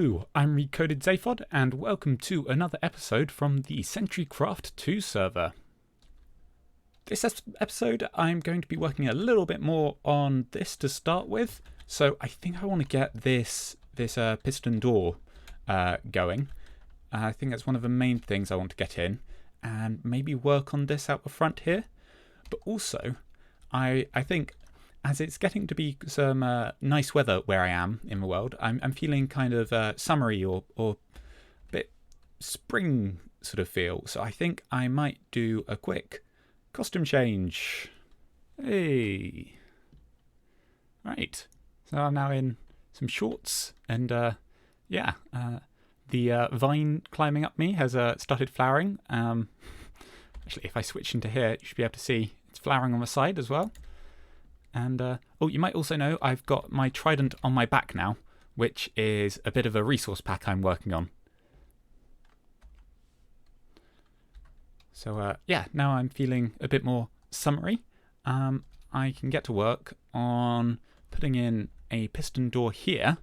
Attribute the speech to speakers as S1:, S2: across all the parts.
S1: Hello, I'm Recoded Zaphod, and welcome to another episode from the Centricraft-2 server. This episode, I'm going to be working a little bit more on this to start with. So I think I want to get this piston door going. I think that's one of the main things I want to get in, and maybe work on this out the front here. But also, I think, as it's getting to be some nice weather where I am in the world, I'm feeling kind of summery or a bit spring sort of feel. So I think I might do a quick costume change. Hey. Right. So I'm now in some shorts and the vine climbing up me has started flowering. Actually, if I switch into here, you should be able to see it's flowering on the side as well. And, you might also know I've got my trident on my back now, which is a bit of a resource pack I'm working on. So, now I'm feeling a bit more summery. I can get to work on putting in a piston door here.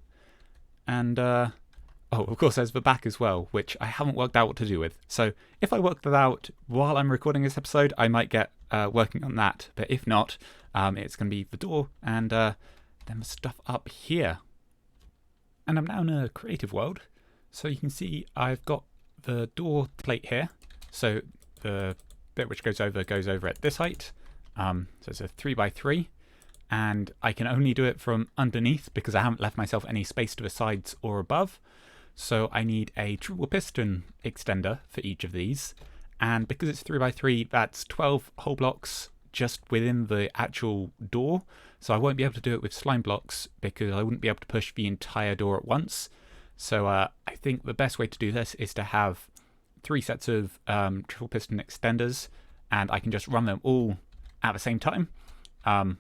S1: And, of course, there's the back as well, which I haven't worked out what to do with. So if I work that out while I'm recording this episode, I might get working on that. But if not, it's going to be the door and then the stuff up here. And I'm now in a creative world. So you can see I've got the door plate here. So the bit which goes over at this height. So it's a 3x3. And I can only do it from underneath because I haven't left myself any space to the sides or above. So I need a triple piston extender for each of these. And because it's 3x3, that's 12 whole blocks just within the actual door. So I won't be able to do it with slime blocks because I wouldn't be able to push the entire door at once. So I think the best way to do this is to have 3 sets of triple piston extenders, and I can just run them all at the same time. Or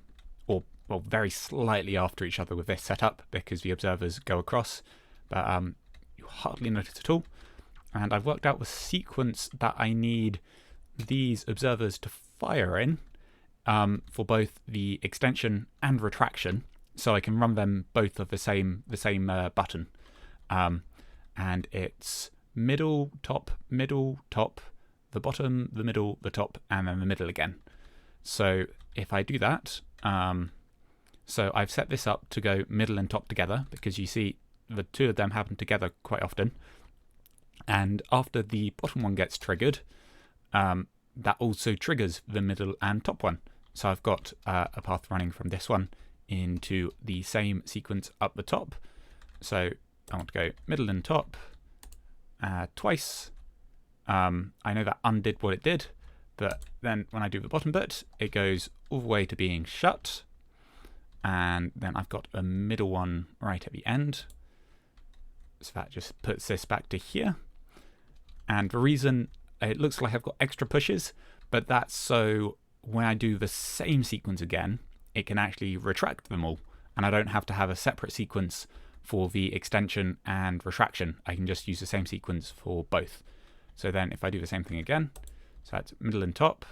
S1: very slightly after each other with this setup because the observers go across. But you hardly notice at all. And I've worked out the sequence that I need these observers to fire in for both the extension and retraction, so I can run them both of the same button. And it's middle, top, the bottom, the middle, the top, and then the middle again. So if I do that, so I've set this up to go middle and top together because you see the two of them happen together quite often. And after the bottom one gets triggered, that also triggers the middle and top one. So I've got a path running from this one into the same sequence up the top. So I want to go middle and top twice. I know that undid what it did, but then when I do the bottom bit, it goes all the way to being shut. And then I've got a middle one right at the end. So that just puts this back to here. And the reason it looks like I've got extra pushes, but that's so when I do the same sequence again, it can actually retract them all. And I don't have to have a separate sequence for the extension and retraction. I can just use the same sequence for both. So then if I do the same thing again, so that's middle and top.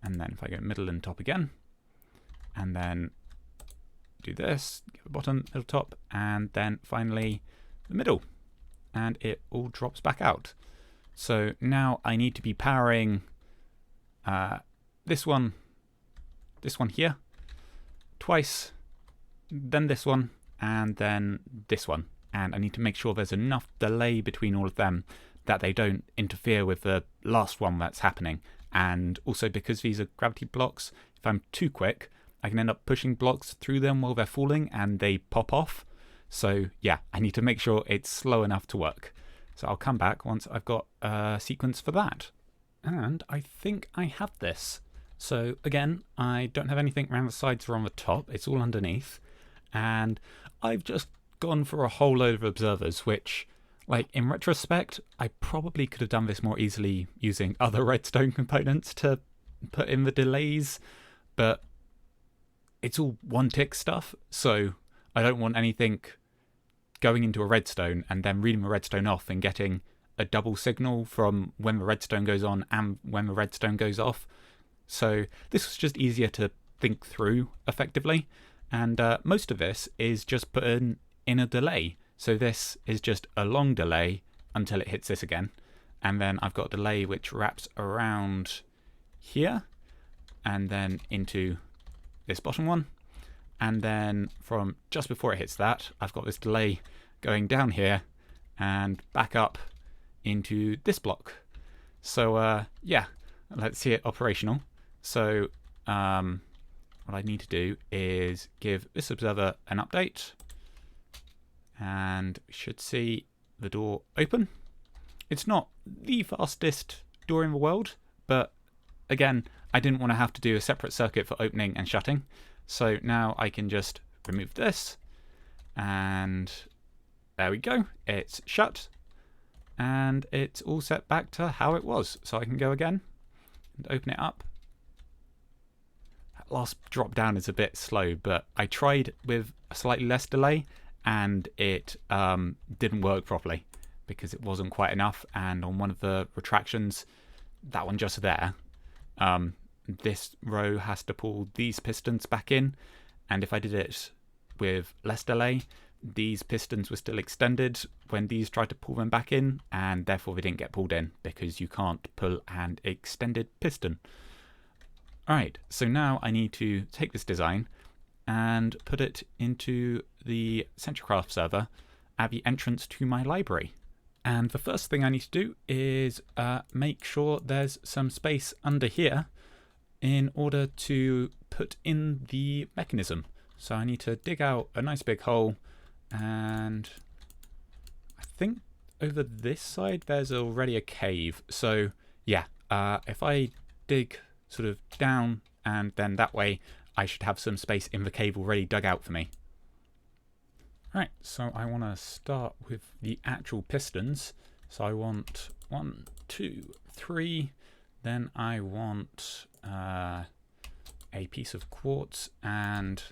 S1: And then if I go middle and top again, and then do this, get the bottom, middle, top, and then finally the middle. And it all drops back out. So now I need to be powering this one here, twice, then this one, and then this one. And I need to make sure there's enough delay between all of them that they don't interfere with the last one that's happening. And also because these are gravity blocks, if I'm too quick, I can end up pushing blocks through them while they're falling and they pop off. So yeah, I need to make sure it's slow enough to work. So I'll come back once I've got a sequence for that. And I think I have this. So again, I don't have anything around the sides or on the top. It's all underneath. And I've just gone for a whole load of observers, which, like, in retrospect, I probably could have done this more easily using other redstone components to put in the delays. But it's all one tick stuff. So I don't want anything going into a redstone and then reading the redstone off and getting a double signal from when the redstone goes on and when the redstone goes off. So this was just easier to think through effectively. And most of this is just put in a delay. So this is just a long delay until it hits this again. And then I've got a delay which wraps around here and then into this bottom one. And then from just before it hits that, I've got this delay going down here and back up into this block. So yeah, let's see it operational. So what I need to do is give this observer an update, and we should see the door open. It's not the fastest door in the world, but again, I didn't want to have to do a separate circuit for opening and shutting. So now I can just remove this, and there we go. It's shut, and it's all set back to how it was. So I can go again and open it up. That last drop down is a bit slow, but I tried with a slightly less delay, and it didn't work properly because it wasn't quite enough. And on one of the retractions, that one just there, this row has to pull these pistons back in, and if I did it with less delay, these pistons were still extended when these tried to pull them back in, and therefore they didn't get pulled in because you can't pull an extended piston. Alright, so now I need to take this design and put it into the CentriCraft server at the entrance to my library. And the first thing I need to do is make sure there's some space under here in order to put in the mechanism. So I need to dig out a nice big hole, and I think over this side there's already a cave. So yeah, if I dig sort of down and then that way, I should have some space in the cave already dug out for me. Right, so I want to start with the actual pistons. So I want 1, 2, 3. Then I want a piece of quartz, and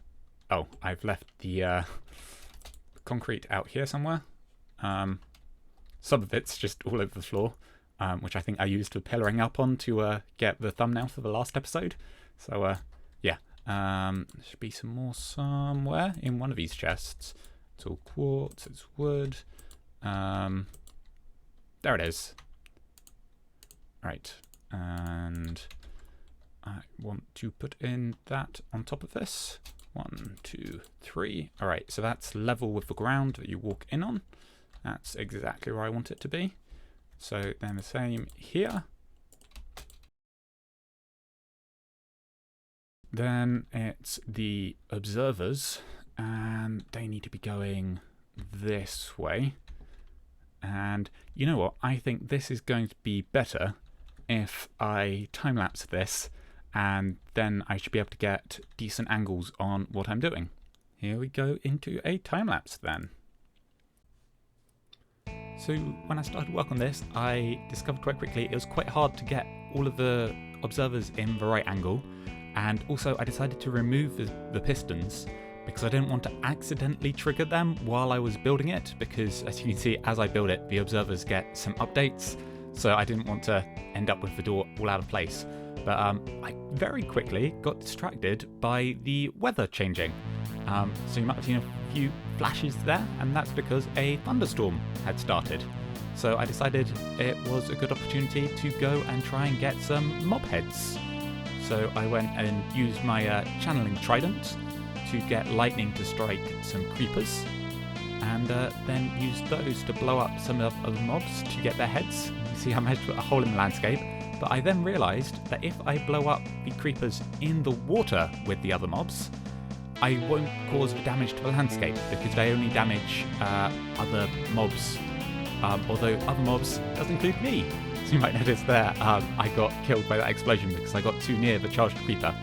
S1: oh, I've left the concrete out here somewhere. Some of it's just all over the floor, which I think I used for pillaring up on to get the thumbnail for the last episode. So yeah, there should be some more somewhere in one of these chests. It's all quartz, it's wood. There it is. Right, and I want to put in that on top of this. 1, 2, 3. All right, so that's level with the ground that you walk in on. That's exactly where I want it to be. So then the same here. Then it's the observers, and they need to be going this way. And you know what? I think this is going to be better if I time-lapse this, and then I should be able to get decent angles on what I'm doing. Here we go into a time-lapse then. So when I started work on this, I discovered quite quickly it was quite hard to get all of the observers in the right angle, and also I decided to remove the pistons because I didn't want to accidentally trigger them while I was building it, because as you can see, as I build it, the observers get some updates, so I didn't want to end up with the door all out of place. But I very quickly got distracted by the weather changing. So you might have seen a few flashes there, and that's because a thunderstorm had started. So I decided it was a good opportunity to go and try and get some mob heads. So I went and used my channeling trident to get lightning to strike some creepers, and then used those to blow up some of the mobs to get their heads. You see I managed to put a hole in the landscape, but I then realised that if I blow up the creepers in the water with the other mobs, I won't cause damage to the landscape because they only damage other mobs, although other mobs does include me. So you might notice there I got killed by that explosion because I got too near the charged creeper.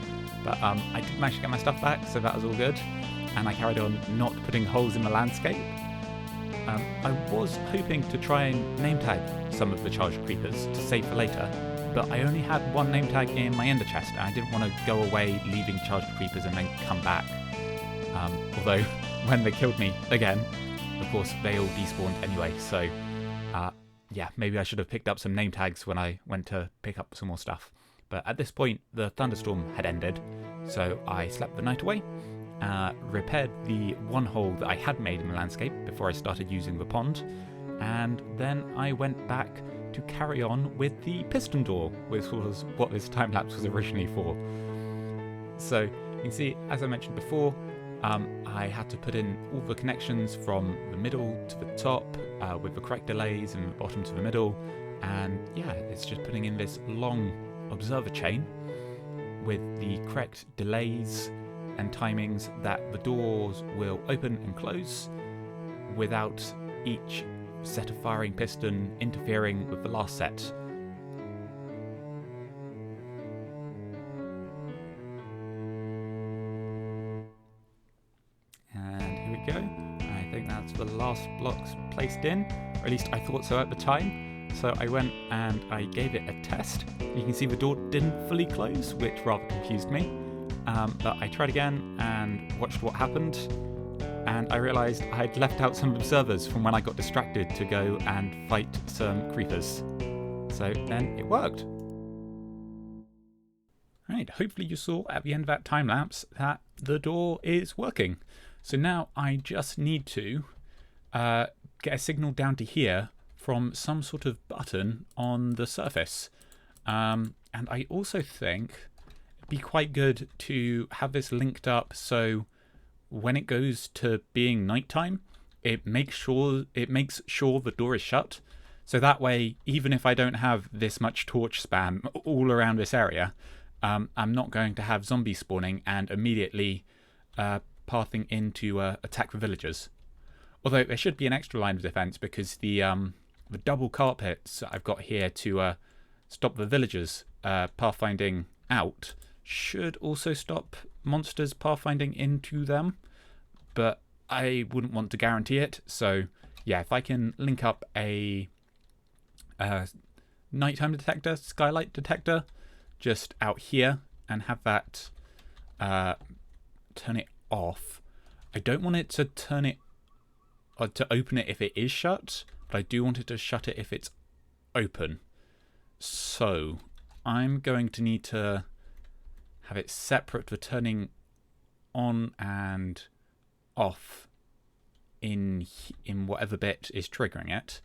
S1: But I did manage to get my stuff back, so that was all good. And I carried on not putting holes in the landscape. I was hoping to try and name tag some of the charged creepers to save for later, but I only had one name tag in my ender chest, and I didn't want to go away leaving charged creepers and then come back. Although, when they killed me again, of course, they all despawned anyway, so yeah, maybe I should have picked up some name tags when I went to pick up some more stuff. But at this point, the thunderstorm had ended, so I slept the night away, repaired the one hole that I had made in the landscape before I started using the pond, and then I went back to carry on with the piston door, which was what this time lapse was originally for. So you can see, as I mentioned before, I had to put in all the connections from the middle to the top with the correct delays and the bottom to the middle, and yeah, it's just putting in this long observer chain with the correct delays and timings that the doors will open and close without each set of firing piston interfering with the last set. And here we go. I think that's the last blocks placed in, or at least I thought so at the time. So I went and I gave it a test. You can see the door didn't fully close, which rather confused me. But I tried again and watched what happened, and I realised I'd left out some observers from when I got distracted to go and fight some creepers. So then it worked. Right, hopefully you saw at the end of that time lapse that the door is working. So now I just need to get a signal down to here from some sort of button on the surface. And I also think it'd be quite good to have this linked up so when it goes to being nighttime, it makes sure the door is shut. So that way, even if I don't have this much torch spam all around this area, I'm not going to have zombies spawning and immediately pathing in to attack the villagers. Although there should be an extra line of defense because the double carpets I've got here to stop the villagers pathfinding out should also stop monsters pathfinding into them, but I wouldn't want to guarantee it. So yeah, if I can link up a nighttime detector, skylight detector, just out here and have that turn it off. I don't want it to turn it or to open it if it is shut, but I do want it to shut it if it's open. So I'm going to need to have it separate for turning on and off in whatever bit is triggering it,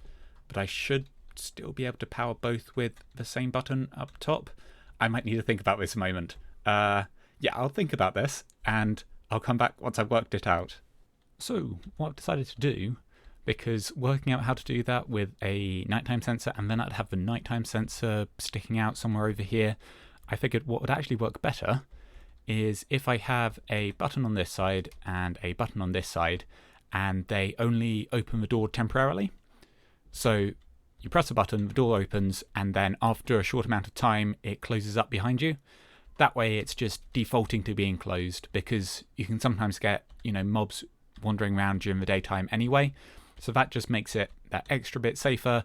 S1: but I should still be able to power both with the same button up top. I might need to think about this a moment. Yeah, I'll think about this and I'll come back once I've worked it out. So what I've decided to do, because working out how to do that with a nighttime sensor and then I'd have the nighttime sensor sticking out somewhere over here, I figured what would actually work better is if I have a button on this side and a button on this side and they only open the door temporarily. So you press a button, the door opens, and then after a short amount of time it closes up behind you. That way it's just defaulting to being closed, because you can sometimes get, mobs wandering around during the daytime anyway. So that just makes it that extra bit safer,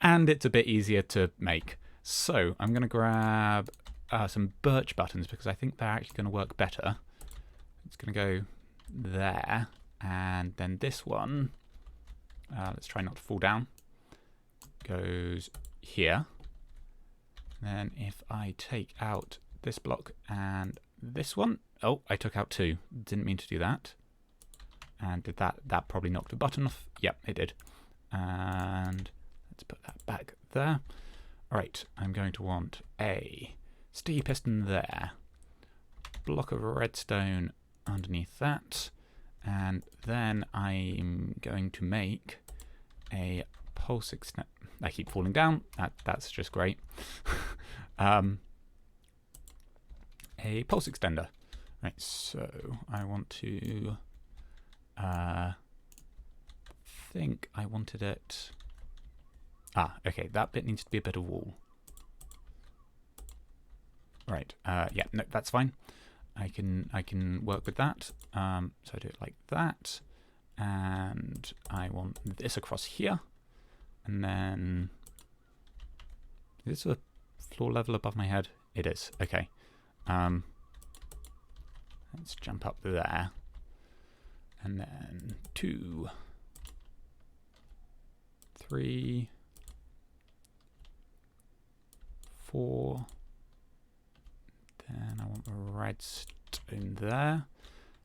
S1: and it's a bit easier to make. So I'm going to grab some birch buttons because I think they're actually going to work better. It's going to go there, and then this one, let's try not to fall down, goes here. Then if I take out this block and this one, oh, I took out two, didn't mean to do that. And did that probably knocked a button off? Yep, it did. And let's put that back there. All right, I'm going to want a sticky piston there, block of redstone underneath that, and then I'm going to make a pulse extender. I keep falling down. That's just great. A pulse extender. Right, so I want to think I wanted it. Okay, that bit needs to be a bit of wall. Right, yeah, no, that's fine. I can work with that. So I do it like that, and I want this across here, and then is this a floor level above my head? It is. Okay. Let's jump up there, and then 2, 3, 4. Then I want the redstone there,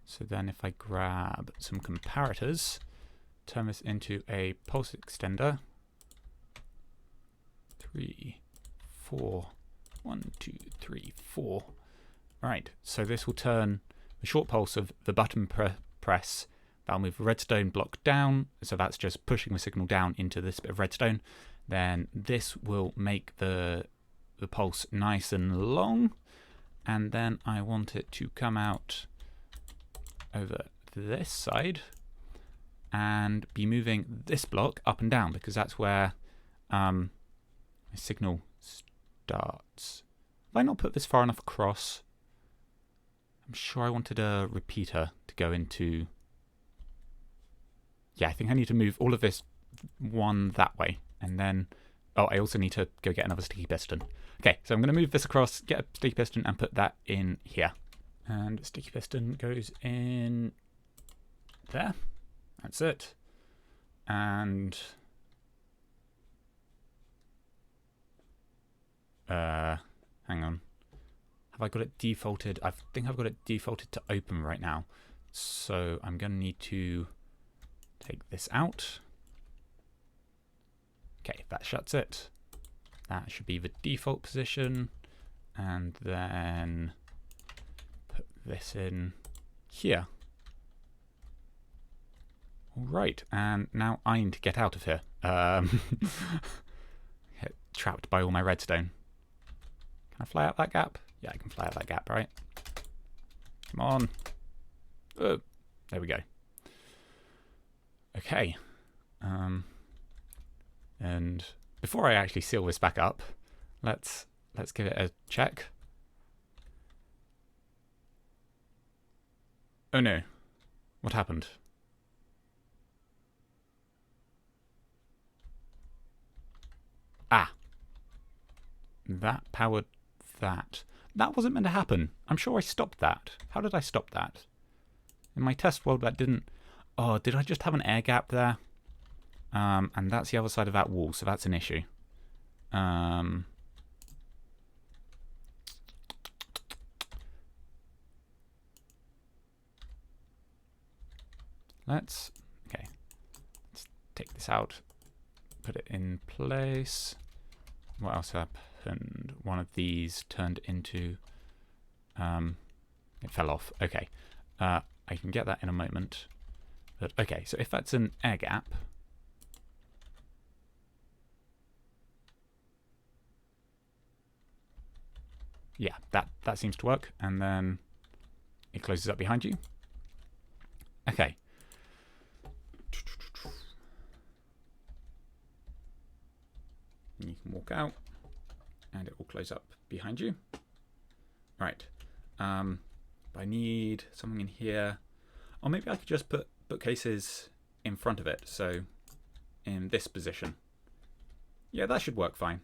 S1: So then if I grab some comparators, turn this into a pulse extender. 3, 4, 1, 2, 3, 4. Right, so this will turn the short pulse of the button press. That'll move the redstone block down, so that's just pushing the signal down into this bit of redstone. Then this will make the pulse nice and long, and then I want it to come out over this side and be moving this block up and down, because that's where my signal starts. Have I not put this far enough across? I'm sure I wanted a repeater to go into... Yeah, I think I need to move all of this one that way, and then... Oh, I also need to go get another sticky piston. Okay, so I'm going to move this across, get a sticky piston, and put that in here. And sticky piston goes in there. That's it. And... hang on. Have I got it defaulted? I think I've got it defaulted to open right now. So I'm going to need to take this out. Okay, that shuts it. That should be the default position. And then put this in here. All right, and now I need to get out of here. Get trapped by all my redstone. Can I fly out that gap? Yeah, I can fly out that gap, right? Come on. Oh, there we go. Okay. And before I actually seal this back up, let's give it a check. Oh no. What happened? Ah. That powered that. That wasn't meant to happen. I'm sure I stopped that. How did I stop that? In my test world, that didn't... Oh, did I just have an air gap there? And that's the other side of that wall, so that's an issue. Let's take this out, put it in place. What else happened? One of these turned into... it fell off. Okay. I can get that in a moment. But okay, so if that's an air gap... Yeah, that seems to work. And then it closes up behind you. Okay. You can walk out and it will close up behind you. Right. I need something in here. Or maybe I could just put bookcases in front of it. So in this position. Yeah, that should work fine.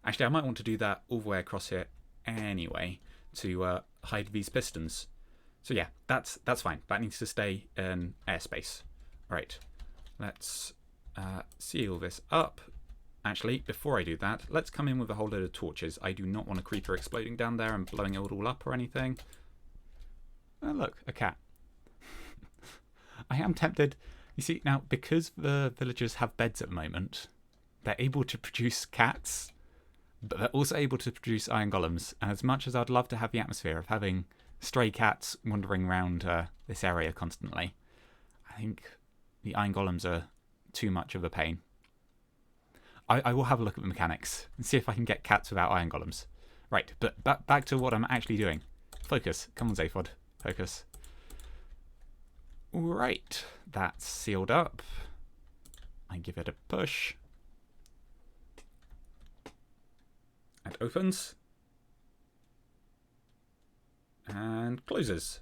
S1: Actually, I might want to do that all the way across here anyway to hide these pistons. So yeah, that's fine. That needs to stay in airspace. Right, let's seal this up. Actually, before I do that, let's come in with a whole load of torches. I do not want a creeper exploding down there and blowing it all up or anything. Oh, look, a cat. I am tempted. You see, now, because the villagers have beds at the moment, they're able to produce cats, but they're also able to produce iron golems. And as much as I'd love to have the atmosphere of having stray cats wandering around this area constantly, I think the iron golems are too much of a pain. I will have a look at the mechanics and see if I can get cats without iron golems. Right, but back to what I'm actually doing. Focus. Come on, Zaphod. Focus. Right, that's sealed up. I give it a push. It opens. And closes.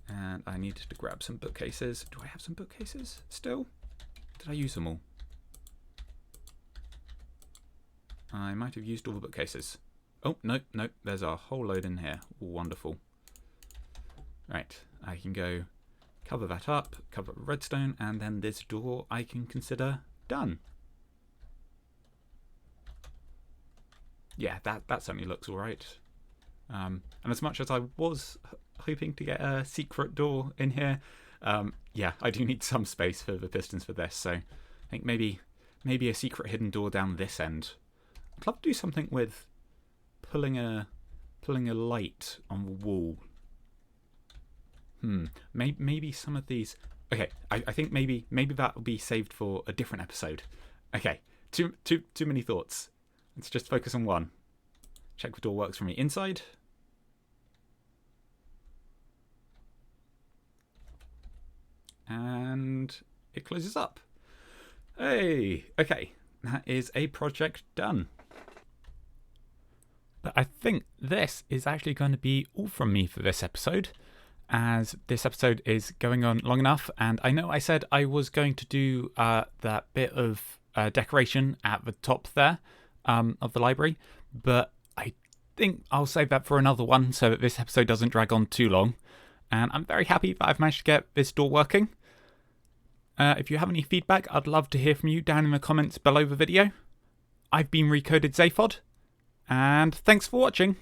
S1: And I needed to grab some bookcases. Do I have some bookcases still? Did I use them all? I might have used all the bookcases. Oh, no, there's a whole load in here. Wonderful. Right, I can go cover that up, cover redstone, and then this door I can consider done. Yeah, that certainly looks all right. And as much as I was hoping to get a secret door in here. Yeah, I do need some space for the pistons for this, so I think maybe a secret hidden door down this end. I'd love to do something with pulling a light on the wall. Maybe some of these. Okay, I think maybe that will be saved for a different episode. Okay, too many thoughts. Let's just focus on one. Check the door works from the inside. And it closes up. Hey, okay, that is a project done. But I think this is actually going to be all from me for this episode, as this episode is going on long enough. And I know I said I was going to do that bit of decoration at the top there of the library, but I think I'll save that for another one so that this episode doesn't drag on too long. And I'm very happy that I've managed to get this door working. If you have any feedback, I'd love to hear from you down in the comments below the video. I've been Recoded Zaphod, and thanks for watching.